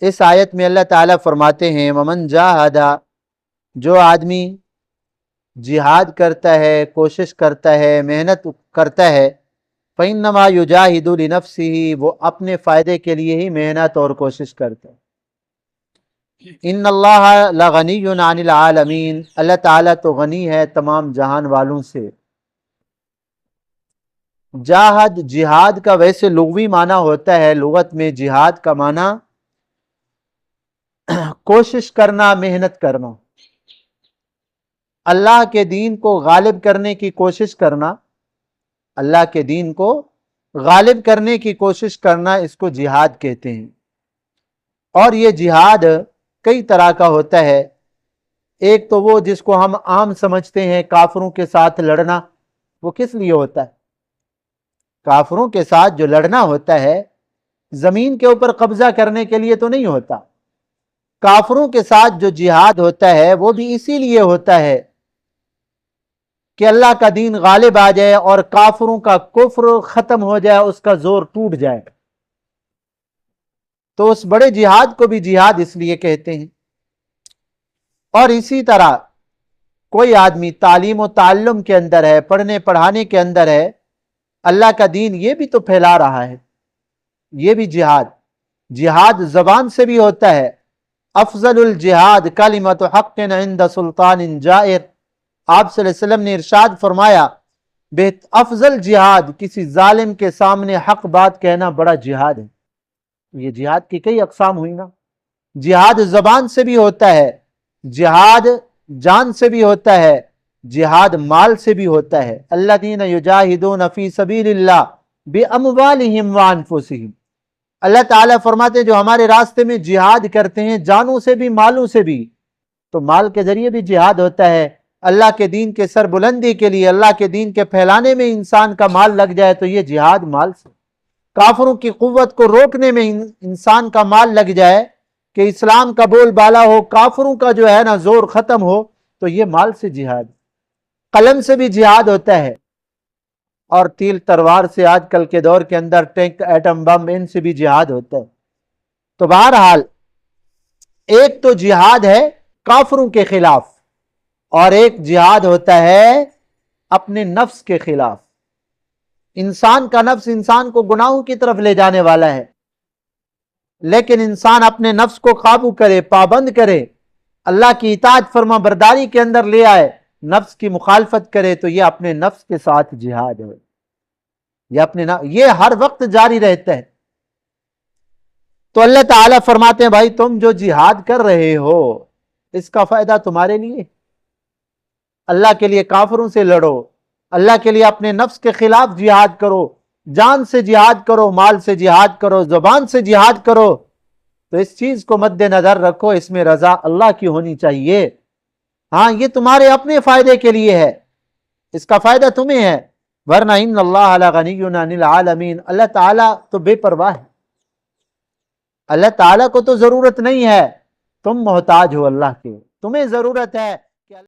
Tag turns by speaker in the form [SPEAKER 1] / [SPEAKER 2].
[SPEAKER 1] اس آیت میں اللہ تعالیٰ فرماتے ہیں ومن جاہدہ، جو آدمی جہاد کرتا ہے، کوشش کرتا ہے، محنت کرتا ہے، فإنما یجاہد لنفسہ، وہ اپنے فائدے کے لیے ہی محنت اور کوشش کرتا ہے۔ ان اللہ لغنی عن العالمین، اللہ تعالیٰ تو غنی ہے تمام جہان والوں سے۔ جاہد، جہاد کا ویسے لغوی معنی ہوتا ہے، لغت میں جہاد کا معنی کوشش کرنا، محنت کرنا، اللہ کے دین کو غالب کرنے کی کوشش کرنا، اللہ کے دین کو غالب کرنے کی کوشش کرنا، اس کو جہاد کہتے ہیں۔ اور یہ جہاد کئی طرح کا ہوتا ہے۔ ایک تو وہ جس کو ہم عام سمجھتے ہیں، کافروں کے ساتھ لڑنا، وہ کس لیے ہوتا ہے؟ کافروں کے ساتھ جو لڑنا ہوتا ہے زمین کے اوپر قبضہ کرنے کے لیے تو نہیں ہوتا۔ کافروں کے ساتھ جو جہاد ہوتا ہے وہ بھی اسی لیے ہوتا ہے کہ اللہ کا دین غالب آ جائے اور کافروں کا کفر ختم ہو جائے، اس کا زور ٹوٹ جائے۔ تو اس بڑے جہاد کو بھی جہاد اس لیے کہتے ہیں۔ اور اسی طرح کوئی آدمی تعلیم و تعلم کے اندر ہے، پڑھنے پڑھانے کے اندر ہے، اللہ کا دین یہ بھی تو پھیلا رہا ہے، یہ بھی جہاد۔ جہاد زبان سے بھی ہوتا ہے۔ افضل الجہاد کلمۃ حق عند سلطان جائر، آپ صلی اللہ علیہ وسلم نے ارشاد فرمایا افضل جہاد کسی ظالم کے سامنے حق بات کہنا بڑا جہاد ہے۔ یہ جہاد کی کئی اقسام ہوئی نا۔ جہاد زبان سے بھی ہوتا ہے، جہاد جان سے بھی ہوتا ہے، جہاد مال سے بھی ہوتا ہے۔ الذین یجاہدون فی سبیل اللہ باموالہم وانفسہم، اللہ تعالیٰ فرماتے ہیں جو ہمارے راستے میں جہاد کرتے ہیں، جانوں سے بھی مالوں سے بھی۔ تو مال کے ذریعے بھی جہاد ہوتا ہے۔ اللہ کے دین کے سر بلندی کے لیے، اللہ کے دین کے پھیلانے میں انسان کا مال لگ جائے تو یہ جہاد مال سے۔ کافروں کی قوت کو روکنے میں انسان کا مال لگ جائے کہ اسلام کا بول بالا ہو، کافروں کا جو ہے نا زور ختم ہو، تو یہ مال سے جہاد۔ قلم سے بھی جہاد ہوتا ہے، اور تیر تلوار سے آج کل کے دور کے اندر ٹینک، ایٹم بم، ان سے بھی جہاد ہوتا ہے۔ تو بہرحال ایک تو جہاد ہے کافروں کے خلاف، اور ایک جہاد ہوتا ہے اپنے نفس کے خلاف۔ انسان کا نفس انسان کو گناہوں کی طرف لے جانے والا ہے، لیکن انسان اپنے نفس کو قابو کرے، پابند کرے، اللہ کی اطاعت فرما برداری کے اندر لے آئے، نفس کی مخالفت کرے، تو یہ اپنے نفس کے ساتھ جہاد ہے۔ یہ ہر وقت جاری رہتا ہے۔ تو اللہ تعالیٰ فرماتے ہیں بھائی تم جو جہاد کر رہے ہو اس کا فائدہ تمہارے لیے، اللہ کے لیے کافروں سے لڑو، اللہ کے لیے اپنے نفس کے خلاف جہاد کرو، جان سے جہاد کرو، مال سے جہاد کرو، زبان سے جہاد کرو۔ تو اس چیز کو مد نظر رکھو، اس میں رضا اللہ کی ہونی چاہیے۔ ہاں یہ تمہارے اپنے فائدے کے لیے ہے، اس کا فائدہ تمہیں ہے، ورنہ ان اللہ لغنی عن العالمین، اللہ تعالیٰ تو بے پرواہ ہے، اللہ تعالیٰ کو تو ضرورت نہیں ہے، تم محتاج ہو اللہ کے، تمہیں ضرورت ہے